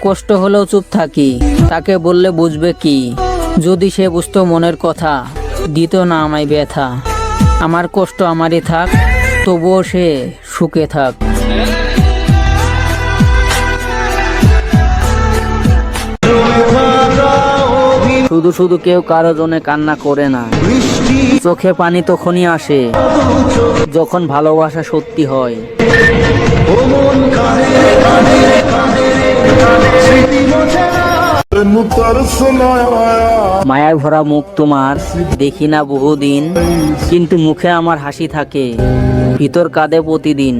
কষ্ট হলেও চুপ থাকি, তাকে বললে বুঝবে কি? যদি সে বুঝতো মনের কথা, দিত না আমায় ব্যথা। আমার কষ্ট আমারই থাক, তবুও সে সুখে থাক। শুধু শুধু কেউ কারো জন্য কান্না করে না, চোখে পানি তখনই আসে যখন ভালোবাসা সত্যি হয়। মায়ায় ভরা মুখ তোমার দেখি না বহুদিন, কিন্তু মুখে আমার হাসি থাকে, ভিতর কাঁদে প্রতিদিন।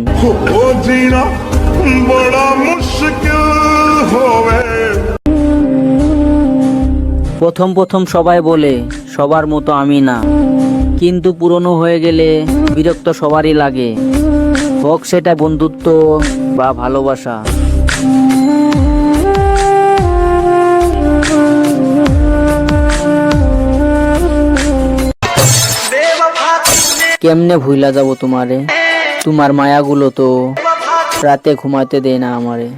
প্রথম প্রথম সবাই বলে সবার মতো আমি না, কিন্তু পুরনো হয়ে গেলে বিরক্ত সবারই লাগে, হোক সেটা বন্ধুত্ব বা ভালোবাসা। কেমনে ভুইলা যাব তোমারে, তোমার মায়াগুলো তো রাতে ঘুমাইতে দেয় না আমারে।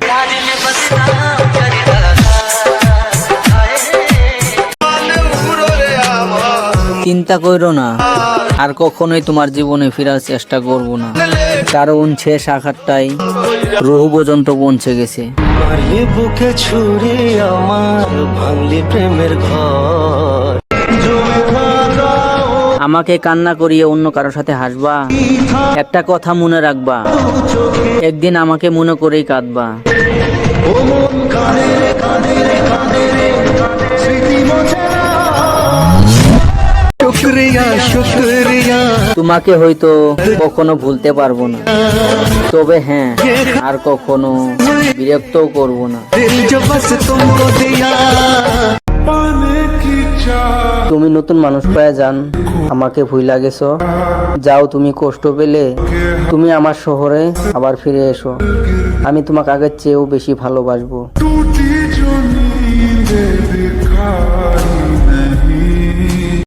চিন্তা করো না, আর কখনোই তোমার জীবনে ফেরার চেষ্টা করব না, কারণ শেষ আঘাতটাই রুহ পর্যন্ত পৌঁছে গেছে। বুকে ছুরি আমার ভাঙলি প্রেমের ঘর। আমাকে কান্না করিয়ে অন্য কারোর সাথে হাসবা, একটা কথা মনে রাখবা, একদিন আমাকে মনে করেই কাঁদবা। তোমাকে হয়তো কখনো ভুলতে পারবো না, তবে হ্যাঁ আর কখনো বিরক্তও করবো না। তুমি নতুন মানুষ পায়া যান, আমাকে ভুইলা গেছো, যাও তুমি কষ্ট পেলে, তুমি আমার শহরে আবার ফিরে এসো, আমি তোমাকে আগের চেয়েও বেশি ভালোবাসবো।